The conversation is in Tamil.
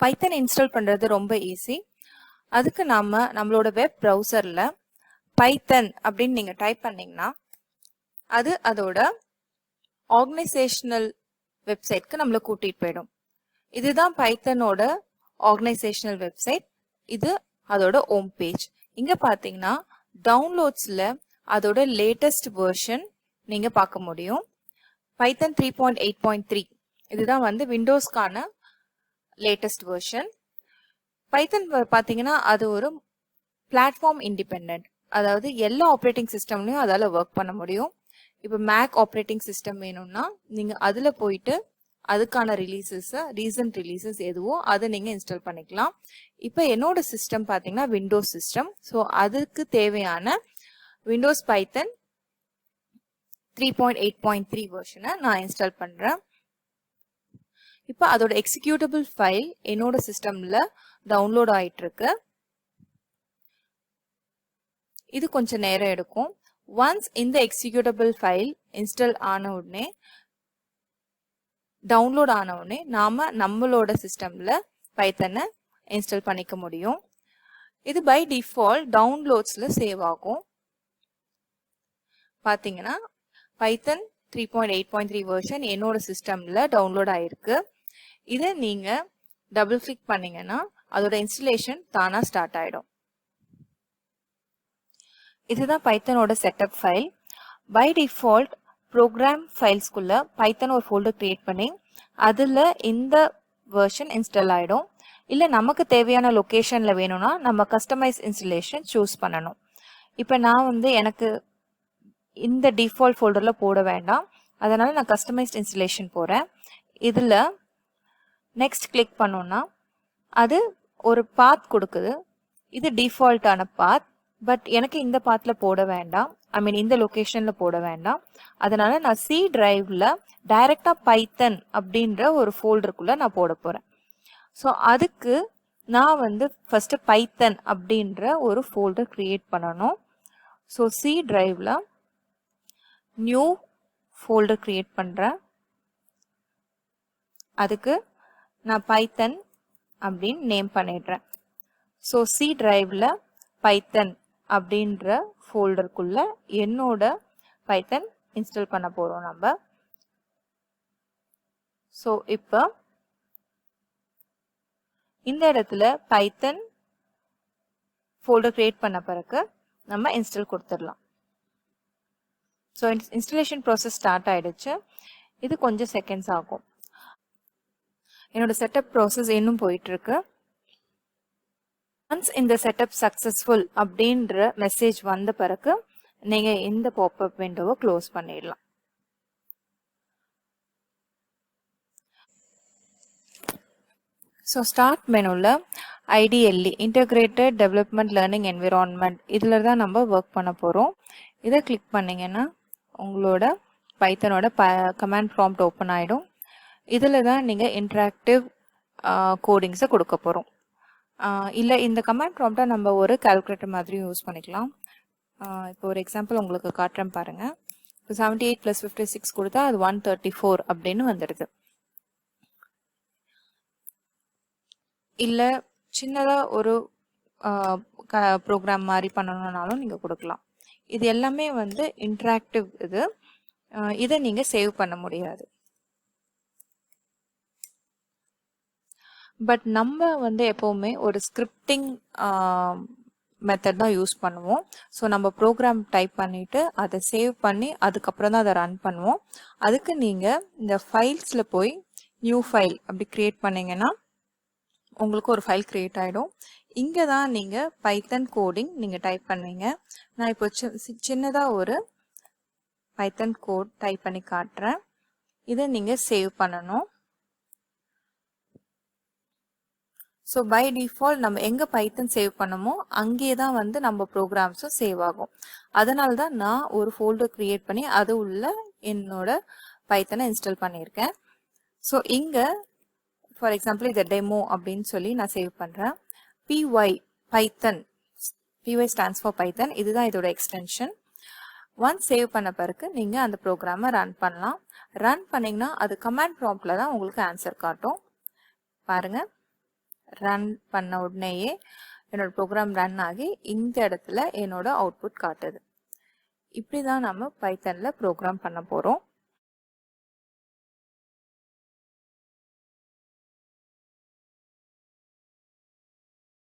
பைத்தன் இன்ஸ்டால் பண்றது ரொம்ப ஈஸி. அதுக்கு நாம நம்மளோட வெப் ப்ரௌசர்ல பைத்தன் அப்படின்னு நீங்க டைப் பண்ணீங்கன்னா அது அதோட ஆர்கனைசேஷனல் வெப்சைட்க்கு நம்மள கூட்டிட்டு போயிடும். இதுதான் பைத்தனோட ஆர்கனைசேஷனல் வெப்சைட். இது அதோட ஹோம் பேஜ். இங்க பாத்தீங்கன்னா டவுன்லோட்ஸ்ல அதோட லேட்டஸ்ட் வெர்ஷன் நீங்க பார்க்க முடியும். பைத்தன் 3.8.3 இதுதான் வந்து விண்டோஸ்க்கான லேட்டஸ்ட் வெர்ஷன். பைத்தன் பாத்தீங்கன்னா அது ஒரு பிளாட்ஃபார்ம் இண்டிபெண்டன்ட், அதாவது எல்லா ஆப்ரேட்டிங் சிஸ்டம்லயும் அதால ஒர்க் பண்ண முடியும். இப்போ மேக் ஆப்ரேட்டிங் சிஸ்டம் வேணும்னா நீங்க அதுல போயிட்டு அதுக்கான ரிலீசஸ், ரீசன்ட் ரிலீசஸ் எதுவோ அதை நீங்க இன்ஸ்டால் பண்ணிக்கலாம். இப்போ என்னோட சிஸ்டம் பாத்தீங்கன்னா விண்டோஸ் சிஸ்டம். ஸோ அதுக்கு தேவையான விண்டோஸ் பைத்தன் 3.8.3 வெர்ஷனை நான் இன்ஸ்டால் பண்றேன். இப்போ அதோட எக்ஸிக்யூட்டபிள் ஃபைல் என்னோட சிஸ்டம்ல டவுன்லோட் ஆயிட்டு இருக்கு. இது கொஞ்சம் நேரம் எடுக்கும். ஒன்ஸ் இந்த எக்ஸிக்யூட்டபிள் ஃபைல் இன்ஸ்டால் ஆன உடனே, டவுன்லோட் ஆன உடனே நாம நம்மளோட சிஸ்டம்ல பைத்தனை இன்ஸ்டால் பண்ணிக்க முடியும். இது பை டிஃபால்ட் டவுன்லோட்ஸ்ல சேவ் ஆகும். பாத்தீங்கன்னா பைத்தன் 3.8.3 வெர்ஷன் என்னோட சிஸ்டம்ல டவுன்லோட் ஆயிருக்கு. இதை நீங்க டபுள் கிளிக் பண்ணீங்கன்னா அதோட இன்ஸ்டலேஷன் தானா ஸ்டார்ட் ஆயிடும். இதுதான் பைத்தனோட setup file. By default program ஃபைல்ஸ்குள்ள பைத்தன் ஒரு ஃபோல்டர் கிரியேட் பண்ணி அதுல இந்த வெர்ஷன் இன்ஸ்டால் ஆயிடும். இல்ல நமக்கு தேவையான லொகேஷன்ல வேணும்னா நம்ம கஸ்டமைஸ் இன்ஸ்டலேஷன் சூஸ் பண்ணணும். இப்போ நான் வந்து எனக்கு இந்த டிஃபால்ட் ஃபோல்டர்ல போட வேண்டாம், அதனால நான் கஸ்டமைஸ்ட் இன்ஸ்டலேஷன் போறேன். இதுல நெக்ஸ்ட் கிளிக் பண்ணோம்னா அது ஒரு பாத் கொடுக்குது. இது டிஃபால்ட்டான பாத். பட் எனக்கு இந்த பாத்ல போட வேண்டாம், ஐ மீன் இந்த லொகேஷன்ல போட வேண்டாம். அதனால நான் சி டிரைவ்ல டைரக்டா பைத்தன் அப்படின்ற ஒரு ஃபோல்டருக்குள்ள நான் போட போறேன். ஸோ அதுக்கு நான் வந்து ஃபர்ஸ்ட் பைத்தன் அப்படின்ற ஒரு ஃபோல்டர் கிரியேட் பண்ணணும். ஸோ சி டிரைவ்ல நியூ ஃபோல்டர் கிரியேட் பண்றேன். அதுக்கு நான் பைத்தன் அப்படின்னு நேம் பண்ணிடுறேன். ஸோ சி டிரைவ்ல பைத்தன் அப்படின்ற ஃபோல்டருக்குள்ள என்னோட பைத்தன் இன்ஸ்டால் பண்ண போறோம் நம்ம. ஸோ இப்போ இந்த இடத்துல பைத்தன் ஃபோல்டர் கிரியேட் பண்ண பிறகு நம்ம இன்ஸ்டால் கொடுத்துடலாம். ஸோ இன்ஸ்டலேஷன் ப்ராசஸ் ஸ்டார்ட் ஆயிடுச்சு. இது கொஞ்சம் செகண்ட்ஸ் ஆகும். என்னோட செட்டப் ப்ராசஸ் இன்னும் போயிட்டு இருக்கு. ஒன்ஸ் இந்த செட்டப் சக்சஸ்ஃபுல் அப்படின்ற மெசேஜ் வந்த பிறகு நீங்க இந்த பாப்அப் விண்டோவை க்ளோஸ் பண்ணிடலாம். ஸோ ஸ்டார்ட் மெனுவில் IDLE integrated development learning environment இதில் தான் நம்ம ஒர்க் பண்ண போகிறோம். இதை கிளிக் பண்ணிங்கன்னா உங்களோட பைத்தனோட கமாண்ட் ப்ராம்ப்ட் ஓப்பன் ஆகிடும். இதில் தான் நீங்கள் இன்ட்ராக்டிவ் கோடிங்ஸை கொடுக்க போகிறோம். இல்லை இந்த கமாண்ட் ப்ராம்ப்டை நம்ம ஒரு கால்குலேட்டர் மாதிரி யூஸ் பண்ணிக்கலாம். இப்போ ஒரு எக்ஸாம்பிள் உங்களுக்கு காட்டுறேன் பாருங்கள். இப்போ 78 + 56 கொடுத்தா அது 134 அப்படின்னு வந்துடுது. இல்லை சின்னதாக ஒரு ப்ரோக்ராம் மாதிரி பண்ணணும்னாலும் நீங்கள் கொடுக்கலாம். இது எல்லாமே வந்து இன்ட்ராக்டிவ். இதை நீங்கள் சேவ் பண்ண முடியாது. பட் நம்ம வந்து எப்போவுமே ஒரு ஸ்கிரிப்டிங் மெத்தட் தான் யூஸ் பண்ணுவோம். ஸோ நம்ம ப்ரோக்ராம் டைப் பண்ணிவிட்டு அதை சேவ் பண்ணி அதுக்கப்புறம் தான் அதை ரன் பண்ணுவோம். அதுக்கு நீங்கள் இந்த ஃபைல்ஸில் போய் நியூ ஃபைல் அப்படி க்ரியேட் பண்ணிங்கன்னா உங்களுக்கு ஒரு ஃபைல் க்ரியேட் ஆகிடும். இங்கே தான் நீங்கள் பைத்தன் கோடிங் நீங்கள் டைப் பண்ணுவீங்க. நான் இப்போ சின்னதாக ஒரு பைத்தன் கோட் டைப் பண்ணி காட்டுறேன். இதை நீங்கள் சேவ் பண்ணணும். ஸோ பை டிஃபால்ட் நம்ம எங்கே பைத்தன் சேவ் பண்ணமோ அங்கே தான் வந்து நம்ம ப்ரோக்ராம்ஸும் சேவ் ஆகும். அதனால தான் நான் ஒரு ஃபோல்டர் க்ரியேட் பண்ணி அது உள்ள என்னோட பைத்தனை இன்ஸ்டால் பண்ணியிருக்கேன். ஸோ இங்கே ஃபார் எக்ஸாம்பிள் இதை டெமோ அப்படின்னு சொல்லி நான் சேவ் பண்ணுறேன். PY Python, PY stands for Python, இதுதான் இதோட எக்ஸ்டென்ஷன். ஒன்ஸ் சேவ் பண்ண பிறகு நீங்கள் அந்த ப்ரோக்ராமை ரன் பண்ணலாம். ரன் பண்ணிங்கன்னா அது கமாண்ட் ப்ராம்ப்டில் தான் உங்களுக்கு ஆன்சர் காட்டும். பாருங்கள், ரன் பண்ண உடனேயே என்னோட ப்ரோக்ராம் ரன் ஆகி இந்த இடத்துல என்னோட அவுட்புட் காட்டுது. இப்படி தான் நம்ம பைத்தனில் ப்ரோக்ராம் பண்ண போகிறோம்.